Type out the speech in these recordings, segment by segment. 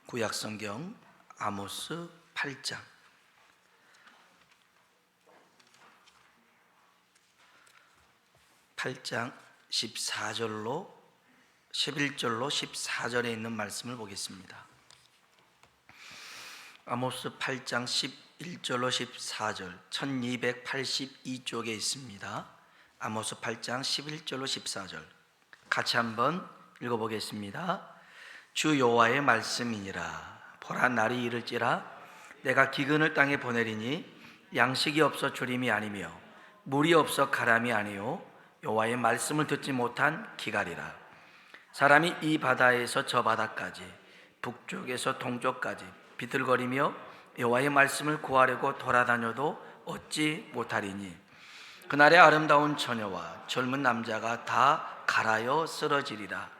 구약성경 아모스 8장 14절로 11절로 14절에 있는 말씀을 보겠습니다. 아모스 8장 11절로 14절 1282쪽에 있습니다. 아모스 8장 11절로 14절 같이 한번 읽어보겠습니다. 주 여호와의 말씀이니라. 보라, 날이 이를지라 내가 기근을 땅에 보내리니 양식이 없어 주림이 아니며 물이 없어 가람이 아니요 여호와의 말씀을 듣지 못한 기갈이라. 사람이 이 바다에서 저 바다까지 북쪽에서 동쪽까지 비틀거리며 여호와의 말씀을 구하려고 돌아다녀도 얻지 못하리니 그날의 아름다운 처녀와 젊은 남자가 다 갈아여 쓰러지리라.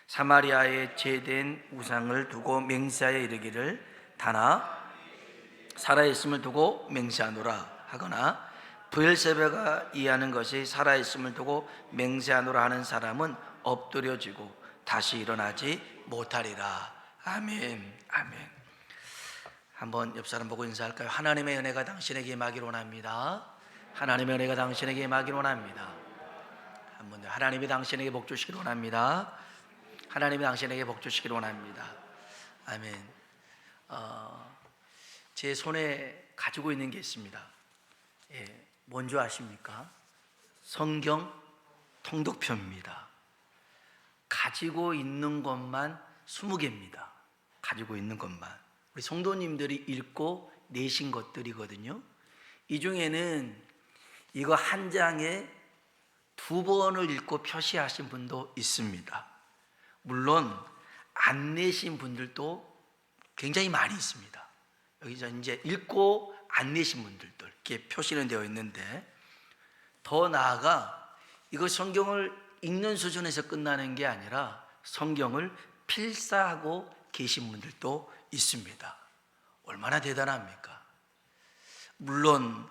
사마리아에 제된 우상을 두고 맹세하여 이르기를 다나 살아있음을 두고 맹세하노라 하거나 브엘세바가 이해하는 것이 살아있음을 두고 맹세하노라 하는 사람은 엎드려지고 다시 일어나지 못하리라. 아멘. 아멘. 한번 옆 사람 보고 인사할까요? 하나님의 은혜가 당신에게 임하기를 원합니다. 하나님의 은혜가 당신에게 임하기를 원합니다. 한번 하나님이 당신에게 복 주시기를 원합니다. 하나님이 당신에게 복 주시기를 원합니다. 아멘. 제 손에 가지고 있는 게 있습니다. 뭔지 아십니까? 성경 통독표입니다. 가지고 있는 것만 20개입니다. 가지고 있는 것만 우리 성도님들이 읽고 내신 것들이거든요. 이 중에는 이거 한 장에 2번을 읽고 표시하신 분도 있습니다. 물론 안 내신 분들도 굉장히 많이 있습니다. 여기서 이제 읽고 안 내신 분들도 이렇게 표시는 되어 있는데, 더 나아가 이거 성경을 읽는 수준에서 끝나는 게 아니라 성경을 필사하고 계신 분들도 있습니다. 얼마나 대단합니까? 물론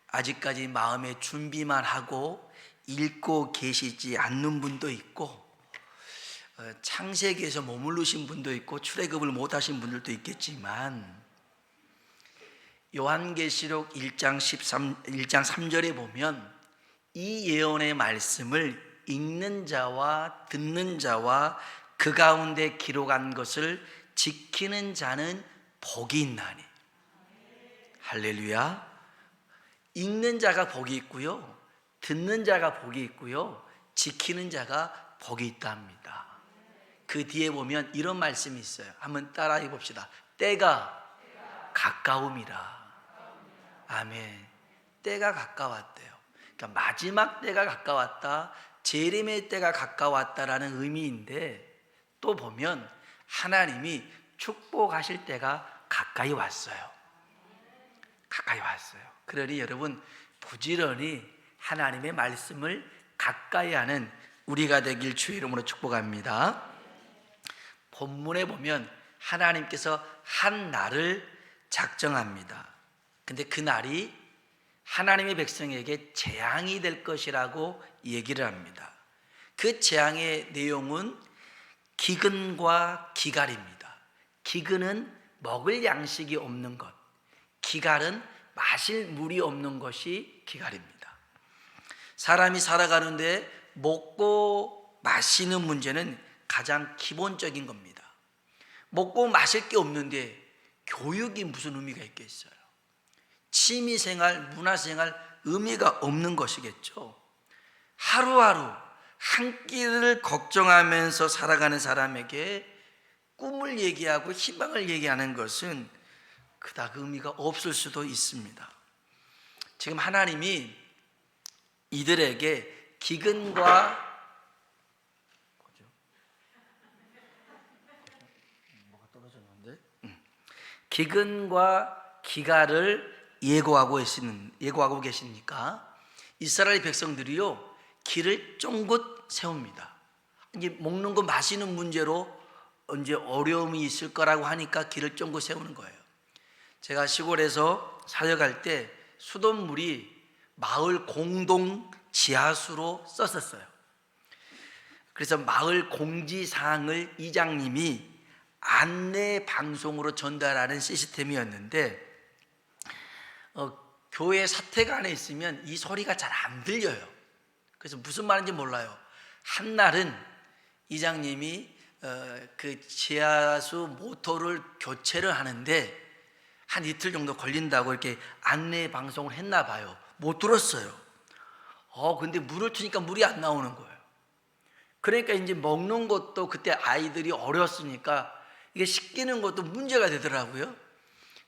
아직까지 마음의 준비만 하고 읽고 계시지 않는 분도 있고, 창세기에서 머무르신 분도 있고 출애굽을 못하신 분들도 있겠지만, 요한계시록 1장 3절에 보면 이 예언의 말씀을 읽는 자와 듣는 자와 그 가운데 기록한 것을 지키는 자는 복이 있나니. 할렐루야. 읽는 자가 복이 있고요, 듣는 자가 복이 있고요, 지키는 자가 복이 있답니다. 그 뒤에 보면 이런 말씀이 있어요. 한번 따라해 봅시다. 때가 가까움이라. 아멘. 때가 가까웠대요. 그러니까 마지막 때가 가까웠다, 재림의 때가 가까웠다라는 의미인데, 또 보면 하나님이 축복하실 때가 가까이 왔어요. 가까이 왔어요. 그러니 여러분, 부지런히 하나님의 말씀을 가까이 하는 우리가 되길 주의 이름으로 축복합니다. 본문에 보면 하나님께서 한 날을 작정합니다. 근데 그 날이 하나님의 백성에게 재앙이 될 것이라고 얘기를 합니다. 그 재앙의 내용은 기근과 기갈입니다. 기근은 먹을 양식이 없는 것, 기갈은 마실 물이 없는 것이 기갈입니다. 사람이 살아가는데 먹고 마시는 문제는 가장 기본적인 겁니다. 먹고 마실 게 없는데 교육이 무슨 의미가 있겠어요? 취미생활, 문화생활 의미가 없는 것이겠죠. 하루하루 한 끼를 걱정하면서 살아가는 사람에게 꿈을 얘기하고 희망을 얘기하는 것은 그닥 의미가 없을 수도 있습니다. 지금 하나님이 이들에게 기근과 기갈을 예고하고 계시니까 이스라엘 백성들이요, 길을 쫑긋 세웁니다. 이제 먹는 거 마시는 문제로 이제 어려움이 있을 거라고 하니까 길을 쫑긋 세우는 거예요. 제가 시골에서 사역할 때 수돗물이 마을 공동 지하수로 썼었어요. 그래서 마을 공지사항을 이장님이 안내 방송으로 전달하는 시스템이었는데 교회 사택 안에 있으면 이 소리가 잘 안 들려요. 그래서 무슨 말인지 몰라요. 한날은 이장님이 그 지하수 모터를 교체를 하는데 한 이틀 정도 걸린다고 이렇게 안내 방송을 했나 봐요. 못 들었어요. 근데 물을 트니까 물이 안 나오는 거예요. 그러니까 이제 먹는 것도 그때 아이들이 어렸으니까 이게 씻기는 것도 문제가 되더라고요.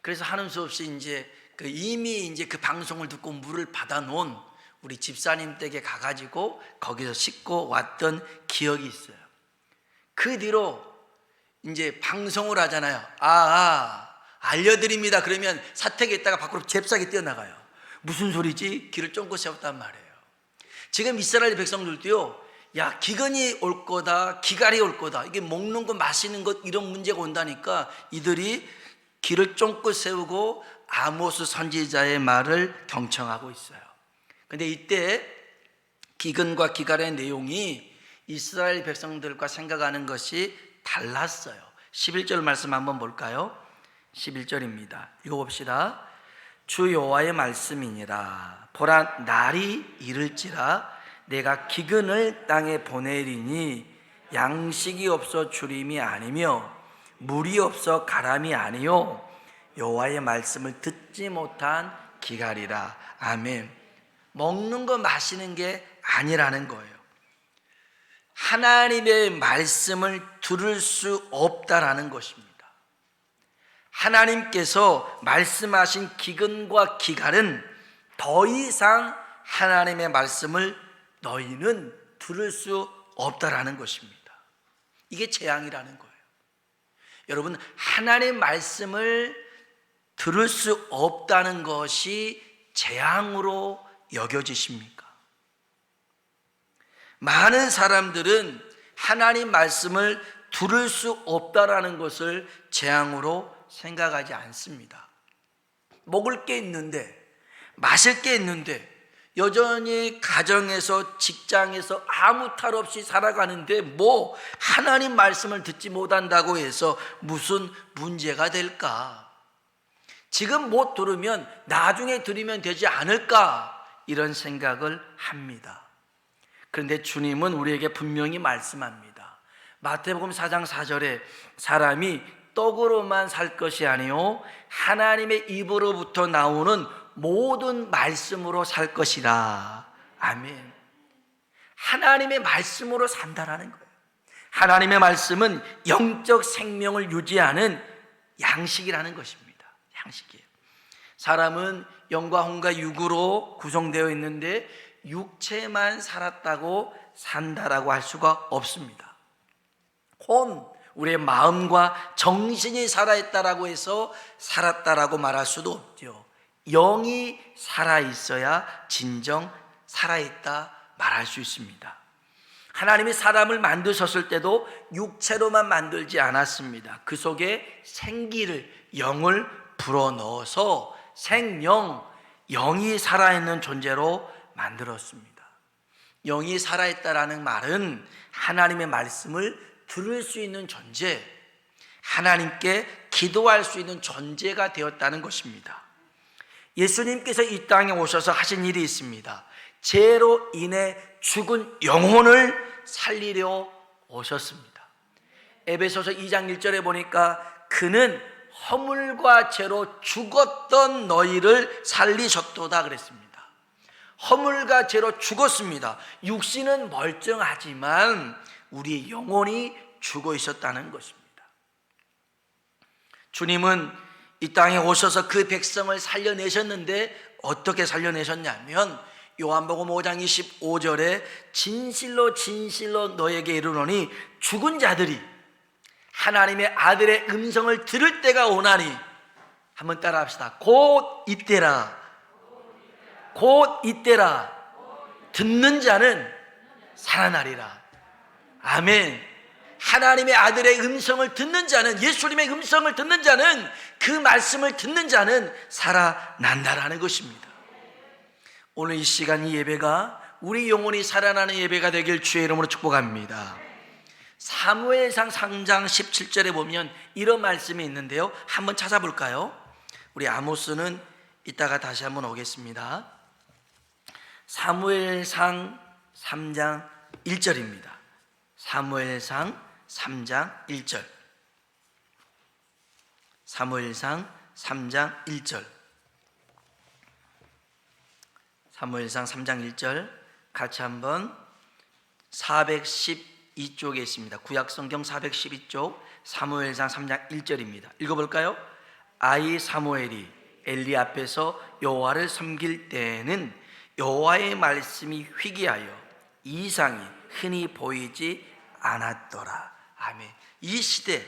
그래서 하는 수 없이 이제 이미 이제 그 방송을 듣고 물을 받아 놓은 우리 집사님 댁에 가가지고 거기서 씻고 왔던 기억이 있어요. 그 뒤로 이제 방송을 하잖아요. 알려드립니다. 그러면 사택에 있다가 밖으로 잽싸게 뛰어나가요. 무슨 소리지? 귀를 쫑긋 세웠단 말이에요. 지금 이스라엘 백성들도요, 야, 기근이 올 거다, 기갈이 올 거다, 이게 먹는 것 마시는 것 이런 문제가 온다니까 이들이 귀를 쫑긋 세우고 아모스 선지자의 말을 경청하고 있어요. 근데 이때 기근과 기갈의 내용이 이스라엘 백성들과 생각하는 것이 달랐어요. 11절 말씀 한번 볼까요? 11절입니다. 읽어봅시다. 주 여호와의 말씀이니라. 보라, 날이 이를지라 내가 기근을 땅에 보내리니 양식이 없어 주림이 아니며 물이 없어 가람이 아니요 여호와의 말씀을 듣지 못한 기갈이라. 아멘. 먹는 거 마시는 게 아니라는 거예요. 하나님의 말씀을 들을 수 없다라는 것입니다. 하나님께서 말씀하신 기근과 기갈은 더 이상 하나님의 말씀을 너희는 들을 수 없다라는 것입니다. 이게 재앙이라는 거예요. 여러분, 하나님의 말씀을 들을 수 없다는 것이 재앙으로 여겨지십니까? 많은 사람들은 하나님 말씀을 들을 수 없다라는 것을 재앙으로 생각하지 않습니다. 먹을 게 있는데, 마실 게 있는데, 여전히 가정에서 직장에서 아무 탈 없이 살아가는데 뭐 하나님 말씀을 듣지 못한다고 해서 무슨 문제가 될까? 지금 못 들으면 나중에 들으면 되지 않을까? 이런 생각을 합니다. 그런데 주님은 우리에게 분명히 말씀합니다. 마태복음 4장 4절에 사람이 떡으로만 살 것이 아니요 하나님의 입으로부터 나오는 모든 말씀으로 살 것이라. 아멘. 하나님의 말씀으로 산다라는 거예요. 하나님의 말씀은 영적 생명을 유지하는 양식이라는 것입니다. 양식이에요. 사람은 영과 혼과 육으로 구성되어 있는데 육체만 살았다고 산다라고 할 수가 없습니다. 우리의 마음과 정신이 살아있다라고 해서 살았다라고 말할 수도 없죠. 영이 살아있어야 진정 살아있다 말할 수 있습니다. 하나님이 사람을 만드셨을 때도 육체로만 만들지 않았습니다. 그 속에 생기를, 영을 불어넣어서 생명, 영이 살아있는 존재로 만들었습니다. 영이 살아있다라는 말은 하나님의 말씀을 들을 수 있는 존재, 하나님께 기도할 수 있는 존재가 되었다는 것입니다. 예수님께서 이 땅에 오셔서 하신 일이 있습니다. 죄로 인해 죽은 영혼을 살리려 오셨습니다. 에베소서 2장 1절에 보니까 그는 허물과 죄로 죽었던 너희를 살리셨도다 그랬습니다. 허물과 죄로 죽었습니다. 육신은 멀쩡하지만 우리 영혼이 죽어 있었다는 것입니다. 주님은 이 땅에 오셔서 그 백성을 살려내셨는데 어떻게 살려내셨냐면 요한복음 5장 25절에 진실로 진실로 너에게 이르노니 죽은 자들이 하나님의 아들의 음성을 들을 때가 오나니, 한번 따라 합시다. 곧 이때라, 곧 이때라. 듣는 자는 살아나리라. 아멘. 하나님의 아들의 음성을 듣는 자는, 예수님의 음성을 듣는 자는, 그 말씀을 듣는 자는 살아난다라는 것입니다. 오늘 이 시간 이 예배가 우리 영혼이 살아나는 예배가 되길 주의 이름으로 축복합니다. 사무엘상 3장 17절에 보면 이런 말씀이 있는데요, 한번 찾아볼까요? 우리 아모스는 이따가 다시 한번 오겠습니다. 사무엘상 3장 1절입니다. 사무엘상 3장 1절. 사무엘상 3장 1절. 사무엘상 3장 1절 같이 한번 412쪽에 있습니다. 구약성경 412쪽 사무엘상 3장 1절입니다. 읽어볼까요? 아이 사무엘이 엘리 앞에서 여호와를 섬길 때에는 여호와의 말씀이 희귀하여 이상이 흔히 보이지 않았더라. 아멘. 이 시대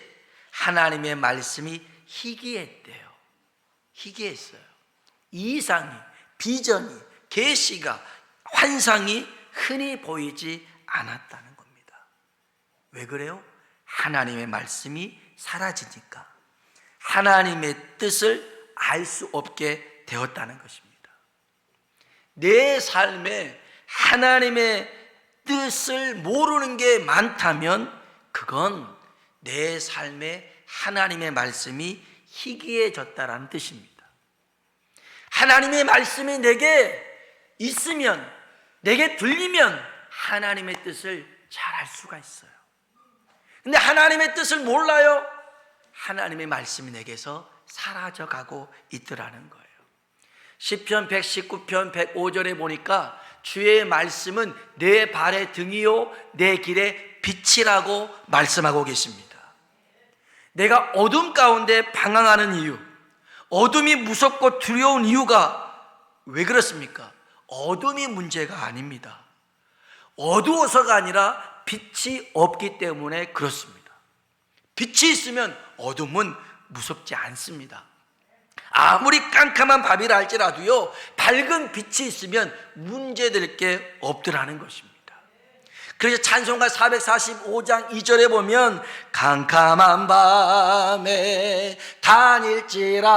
하나님의 말씀이 희귀했대요. 희귀했어요. 이상이, 비전이, 계시가, 환상이 흔히 보이지 않았다는 겁니다. 왜 그래요? 하나님의 말씀이 사라지니까, 하나님의 뜻을 알 수 없게 되었다는 것입니다. 내 삶에 하나님의 뜻을 모르는 게 많다면 그건 내 삶에 하나님의 말씀이 희귀해졌다라는 뜻입니다. 하나님의 말씀이 내게 있으면, 내게 들리면 하나님의 뜻을 잘 알 수가 있어요. 근데 하나님의 뜻을 몰라요? 하나님의 말씀이 내게서 사라져가고 있더라는 거예요. 시편 119편 105절에 보니까 주의 말씀은 내 발의 등이요 내 길의 빛이라고 말씀하고 계십니다. 내가 어둠 가운데 방황하는 이유, 어둠이 무섭고 두려운 이유가 왜 그렇습니까? 어둠이 문제가 아닙니다. 어두워서가 아니라 빛이 없기 때문에 그렇습니다. 빛이 있으면 어둠은 무섭지 않습니다. 아무리 깜깜한 밤이라 할지라도요, 밝은 빛이 있으면 문제될 게 없더라는 것입니다. 그래서 찬송가 445장 2절에 보면 캄캄한 밤에 다닐지라도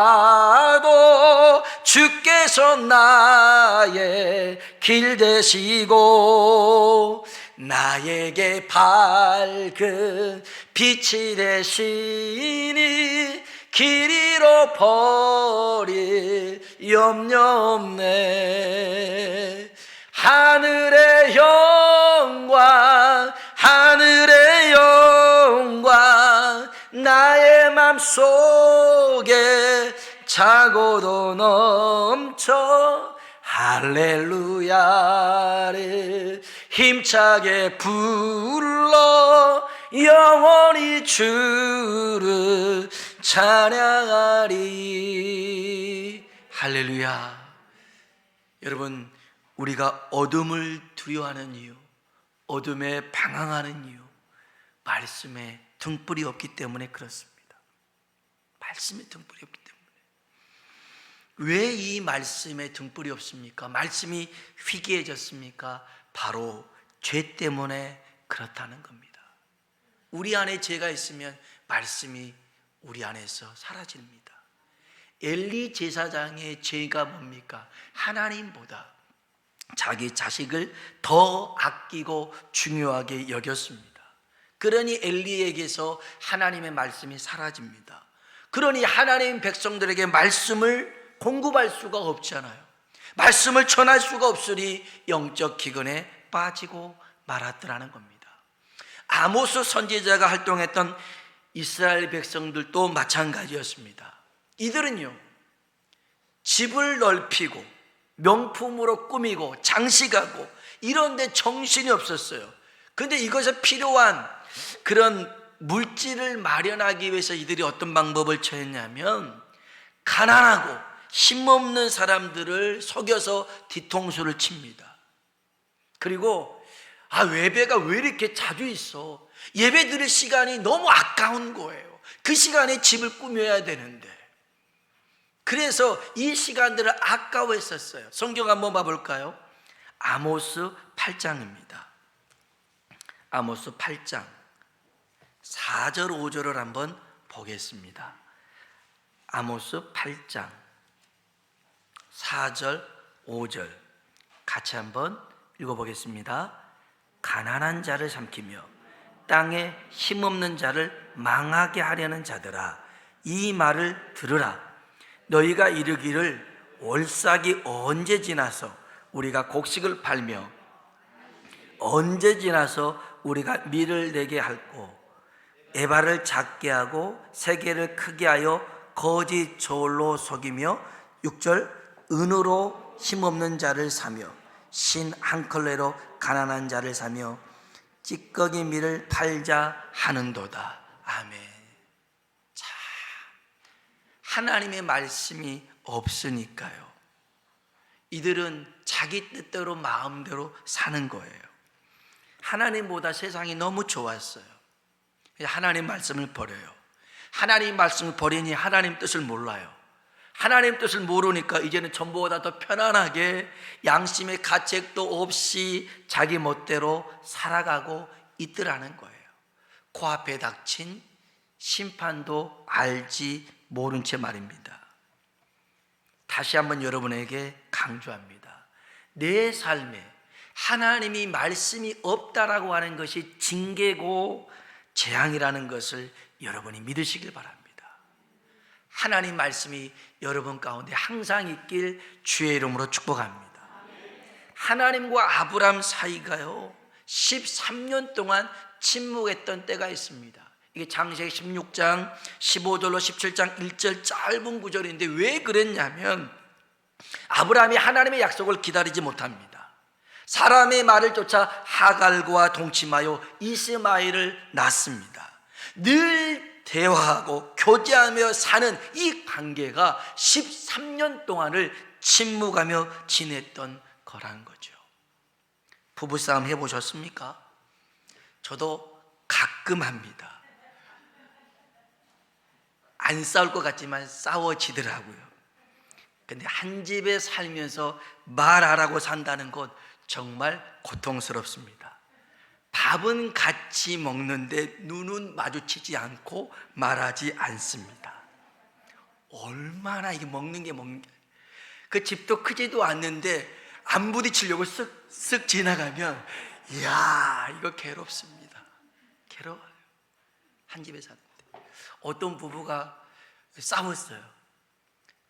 주께서 나의 길 되시고 나에게 밝은 빛이 되시니 길 잃어버릴 염려 없네. 하늘의 영광, 하늘의 영광 나의 맘속에 차고도 넘쳐 할렐루야를 힘차게 불러 영원히 주를 찬양하리. 할렐루야. 여러분, 우리가 어둠을 두려워하는 이유, 어둠에 방황하는 이유, 말씀에 등불이 없기 때문에 그렇습니다. 말씀에 등불이 없기 때문에. 왜 이 말씀에 등불이 없습니까? 말씀이 희귀해졌습니까? 바로 죄 때문에 그렇다는 겁니다. 우리 안에 죄가 있으면 말씀이 우리 안에서 사라집니다. 엘리 제사장의 죄가 뭡니까? 하나님보다 자기 자식을 더 아끼고 중요하게 여겼습니다. 그러니 엘리에게서 하나님의 말씀이 사라집니다. 그러니 하나님 백성들에게 말씀을 공급할 수가 없잖아요. 말씀을 전할 수가 없으니 영적 기근에 빠지고 말았더라는 겁니다. 아모스 선지자가 활동했던 이스라엘 백성들도 마찬가지였습니다. 이들은요, 집을 넓히고 명품으로 꾸미고 장식하고 이런 데 정신이 없었어요. 그런데 이것에 필요한 그런 물질을 마련하기 위해서 이들이 어떤 방법을 취했냐면 가난하고 힘없는 사람들을 속여서 뒤통수를 칩니다. 그리고 예배가 왜 이렇게 자주 있어? 예배 드릴 시간이 너무 아까운 거예요. 그 시간에 집을 꾸며야 되는데. 그래서 이 시간들을 아까워했었어요. 성경 한번 봐볼까요? 아모스 8장입니다. 아모스 8장 4절 5절을 한번 보겠습니다. 아모스 8장 4절 5절 같이 한번 읽어보겠습니다. 가난한 자를 삼키며 땅에 힘없는 자를 망하게 하려는 자들아, 이 말을 들으라. 너희가 이르기를 월삭이 언제 지나서 우리가 곡식을 팔며 언제 지나서 우리가 밀을 내게 할꼬. 에바를 작게 하고 세계를 크게 하여 거짓 저울로 속이며 6절 은으로 힘없는 자를 사며 신 한 컬레로 가난한 자를 사며 찌꺼기 밀을 팔자 하는도다. 아멘. 자, 하나님의 말씀이 없으니까요, 이들은 자기 뜻대로 마음대로 사는 거예요. 하나님보다 세상이 너무 좋았어요. 하나님 말씀을 버려요. 하나님 말씀을 버리니 하나님 뜻을 몰라요. 하나님 뜻을 모르니까 이제는 전부보다 더 편안하게 양심의 가책도 없이 자기 멋대로 살아가고 있더라는 거예요. 코앞에 닥친 심판도 알지 모른 채 말입니다. 다시 한번 여러분에게 강조합니다. 내 삶에 하나님이 말씀이 없다라고 하는 것이 징계고 재앙이라는 것을 여러분이 믿으시길 바랍니다. 하나님 말씀이 여러분 가운데 항상 있길 주의 이름으로 축복합니다. 하나님과 아브람 사이가요 13년 동안 침묵했던 때가 있습니다. 이게 창세기 16장 15절로 17장 1절 짧은 구절인데, 왜 그랬냐면 아브람이 하나님의 약속을 기다리지 못합니다. 사람의 말을 쫓아 하갈과 동침하여 이스마엘을 낳습니다. 늘 대화하고 교제하며 사는 이 관계가 13년 동안을 침묵하며 지냈던 거라는 거죠. 부부싸움 해보셨습니까? 저도 가끔 합니다. 안 싸울 것 같지만 싸워지더라고요. 근데 한 집에 살면서 말하라고 산다는 것 정말 고통스럽습니다. 밥은 같이 먹는데 눈은 마주치지 않고 말하지 않습니다. 얼마나 이게 먹는 게 그 집도 크지도 않는데 안 부딪히려고 쓱쓱 지나가면 이야, 이거 괴롭습니다. 괴로워요. 한 집에 사는데 어떤 부부가 싸웠어요.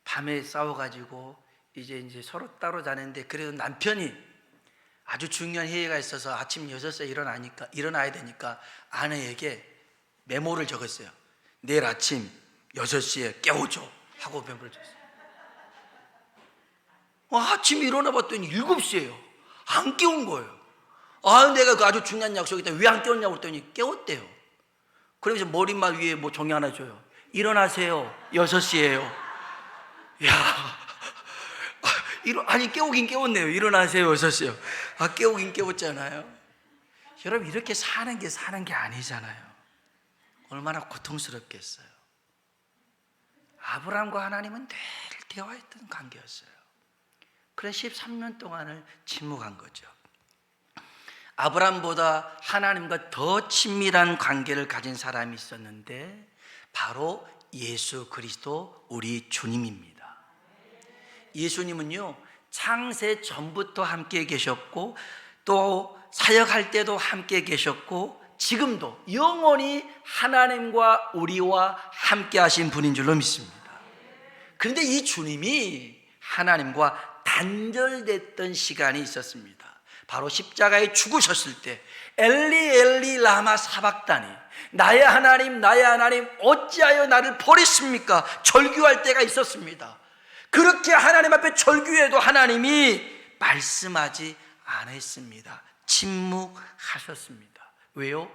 밤에 싸워가지고 이제 서로 따로 자는데, 그래도 남편이 아주 중요한 회의가 있어서 아침 6시에 일어나야 되니까 아내에게 메모를 적었어요. 내일 아침 6시에 깨워줘 하고 메모를 줬어요. 아침에 일어나 봤더니 7시예요. 안 깨운 거예요. 내가 그 아주 중요한 약속이 있다, 왜 안 깨웠냐고 그랬더니 깨웠대요. 그러면서 머리맡 위에 뭐 종이 하나 줘요. 일어나세요, 6시예요. 야, 아니 깨우긴 깨웠네요. 일어나세요, 6시요. 깨우긴 깨웠잖아요. 여러분, 이렇게 사는 게 아니잖아요. 얼마나 고통스럽겠어요. 아브람과 하나님은 늘 대화했던 관계였어요. 그래서 13년 동안을 침묵한 거죠. 아브람보다 하나님과 더 친밀한 관계를 가진 사람이 있었는데 바로 예수 그리스도 우리 주님입니다. 예수님은요 창세 전부터 함께 계셨고 또 사역할 때도 함께 계셨고 지금도 영원히 하나님과 우리와 함께 하신 분인 줄로 믿습니다. 그런데 이 주님이 하나님과 단절됐던 시간이 있었습니다. 바로 십자가에 죽으셨을 때 엘리 엘리 라마 사박다니, 나의 하나님 나의 하나님 어찌하여 나를 버리십니까? 절규할 때가 있었습니다. 그렇게 하나님 앞에 절규해도 하나님이 말씀하지 않았습니다. 침묵하셨습니다. 왜요?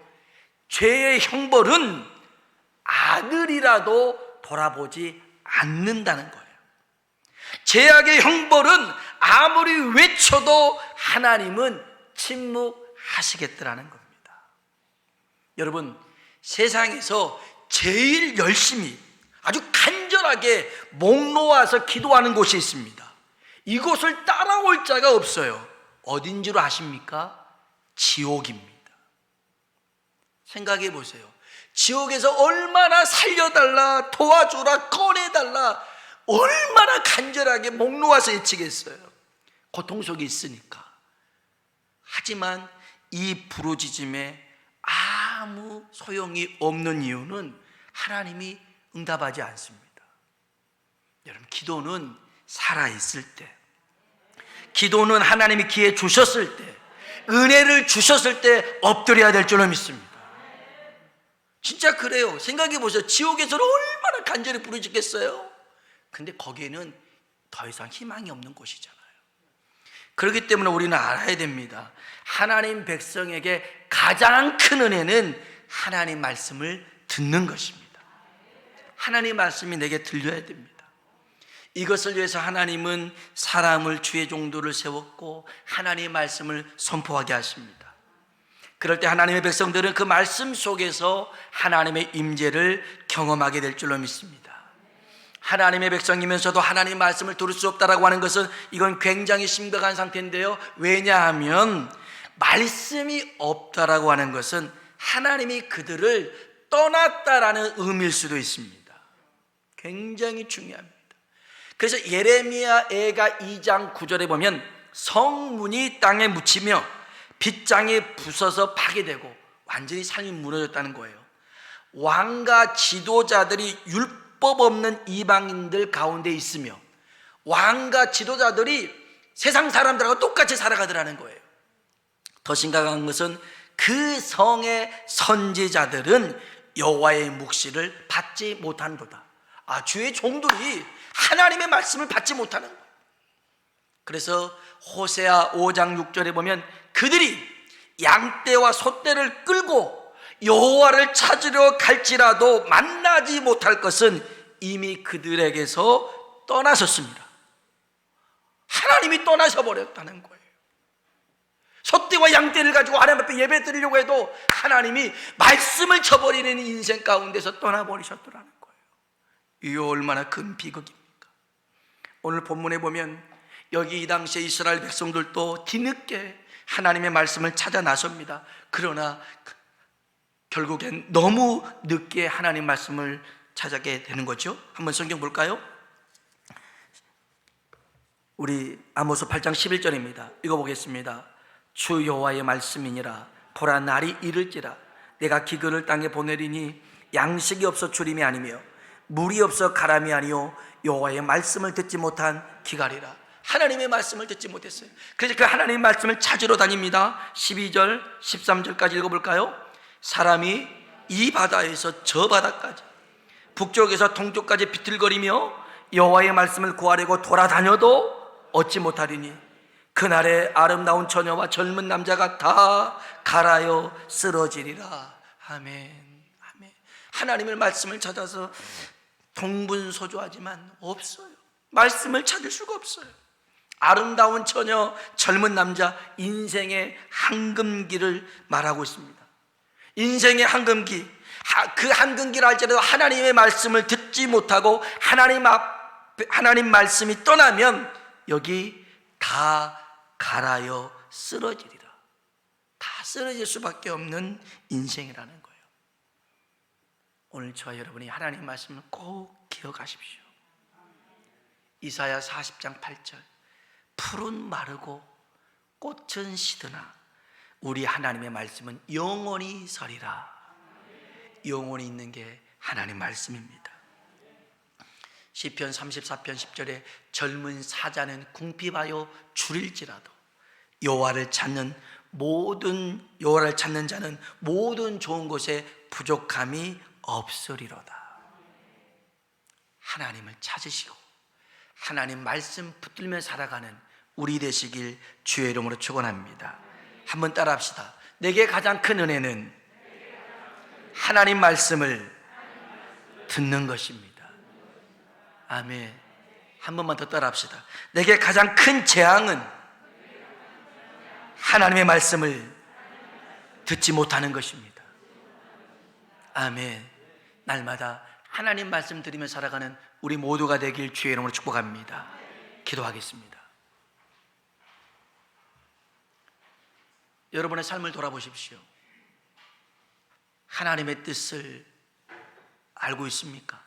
죄의 형벌은 아들이라도 돌아보지 않는다는 거예요. 죄악의 형벌은 아무리 외쳐도 하나님은 침묵하시겠다라는 겁니다. 여러분, 세상에서 제일 열심히 아주 간절하게 목 놓아서 기도하는 곳이 있습니다. 이곳을 따라올 자가 없어요. 어딘 줄 아십니까? 지옥입니다. 생각해 보세요. 지옥에서 얼마나 살려달라, 도와줘라, 꺼내달라, 얼마나 간절하게 목 놓아서 외치겠어요. 고통 속에 있으니까. 하지만 이 부르짖음에 아무 소용이 없는 이유는 하나님이 응답하지 않습니다. 여러분, 기도는 살아있을 때, 기도는 하나님이 기회 주셨을 때, 은혜를 주셨을 때 엎드려야 될 줄로 믿습니다. 진짜 그래요. 생각해 보세요. 지옥에서는 얼마나 간절히 부르짖겠어요? 근데 거기에는 더 이상 희망이 없는 곳이잖아요. 그렇기 때문에 우리는 알아야 됩니다. 하나님 백성에게 가장 큰 은혜는 하나님 말씀을 듣는 것입니다. 하나님 말씀이 내게 들려야 됩니다. 이것을 위해서 하나님은 사람을 주의 종도를 세웠고 하나님의 말씀을 선포하게 하십니다. 그럴 때 하나님의 백성들은 그 말씀 속에서 하나님의 임재를 경험하게 될 줄로 믿습니다. 하나님의 백성이면서도 하나님의 말씀을 들을 수 없다라고 하는 것은 이건 굉장히 심각한 상태인데요. 왜냐하면 말씀이 없다라고 하는 것은 하나님이 그들을 떠났다라는 의미일 수도 있습니다. 굉장히 중요합니다. 그래서 예레미야애가 2장 9절에 보면 성문이 땅에 묻히며 빗장이 부서서 파괴되고 완전히 삶이 무너졌다는 거예요. 왕과 지도자들이 율법 없는 이방인들 가운데 있으며 왕과 지도자들이 세상 사람들하고 똑같이 살아가더라는 거예요. 더 심각한 것은 그 성의 선지자들은 여호와의 묵시를 받지 못한도다. 주의 종들이 하나님의 말씀을 받지 못하는 거예요. 그래서 호세아 5장 6절에 보면 그들이 양떼와 소떼를 끌고 여호와를 찾으러 갈지라도 만나지 못할 것은 이미 그들에게서 떠나섰습니다. 하나님이 떠나서 버렸다는 거예요. 소떼와 양떼를 가지고 하나님 앞에 예배 드리려고 해도 하나님이 말씀을 저버리는 인생 가운데서 떠나버리셨더라는 거예요. 이게 얼마나 큰 비극입니까? 오늘 본문에 보면 여기 이 당시에 이스라엘 백성들도 뒤늦게 하나님의 말씀을 찾아 나섭니다. 그러나 결국엔 너무 늦게 하나님 말씀을 찾게 되는 거죠. 한번 성경 볼까요? 우리 아모스 8장 11절입니다. 읽어보겠습니다. 주 여호와의 말씀이니라. 보라, 날이 이를지라. 내가 기근을 땅에 보내리니 양식이 없어 주림이 아니며 물이 없어 가람이 아니요 여호와의 말씀을 듣지 못한 기갈이라. 하나님의 말씀을 듣지 못했어요. 그래서 그 하나님의 말씀을 찾으러 다닙니다. 12절 13절까지 읽어볼까요? 사람이 이 바다에서 저 바다까지 북쪽에서 동쪽까지 비틀거리며 여호와의 말씀을 구하려고 돌아다녀도 얻지 못하리니 그날에 아름다운 처녀와 젊은 남자가 다 갈아여 쓰러지리라. 아멘. 아멘. 하나님의 말씀을 찾아서 동분서주하지만 없어요. 말씀을 찾을 수가 없어요. 아름다운 처녀, 젊은 남자, 인생의 황금기를 말하고 있습니다. 인생의 황금기, 그 황금기를 할지라도 하나님의 말씀을 듣지 못하고 하나님 말씀이 떠나면 여기 다 갈아여 쓰러지리라. 다 쓰러질 수밖에 없는 인생이라는 거예요. 오늘 저와 여러분이 하나님 말씀을 꼭 기억하십시오. 이사야 40장 8절 풀은 마르고 꽃은 시드나 우리 하나님의 말씀은 영원히 서리라. 영원히 있는 게 하나님 말씀입니다. 시편 34편 10절에 젊은 사자는 궁핍하여 줄일지라도 여호와를 찾는 자는 모든 좋은 것에 부족함이 없으리로다. 하나님을 찾으시고 하나님 말씀 붙들며 살아가는 우리 되시길 주의 이름으로 축원합니다. 한번 따라합시다. 내게 가장 큰 은혜는 하나님 말씀을 듣는 것입니다. 아멘. 한 번만 더 따라합시다. 내게 가장 큰 재앙은 하나님의 말씀을 듣지 못하는 것입니다. 아멘. 날마다 하나님 말씀 들으며 살아가는 우리 모두가 되길 주의 이름으로 축복합니다. 기도하겠습니다. 여러분의 삶을 돌아보십시오. 하나님의 뜻을 알고 있습니까?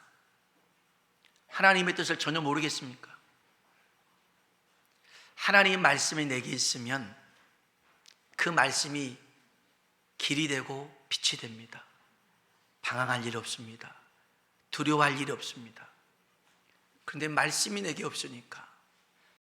하나님의 뜻을 전혀 모르겠습니까? 하나님의 말씀이 내게 있으면 그 말씀이 길이 되고 빛이 됩니다. 방황할 일 없습니다. 두려워할 일이 없습니다. 그런데 말씀이 내게 없으니까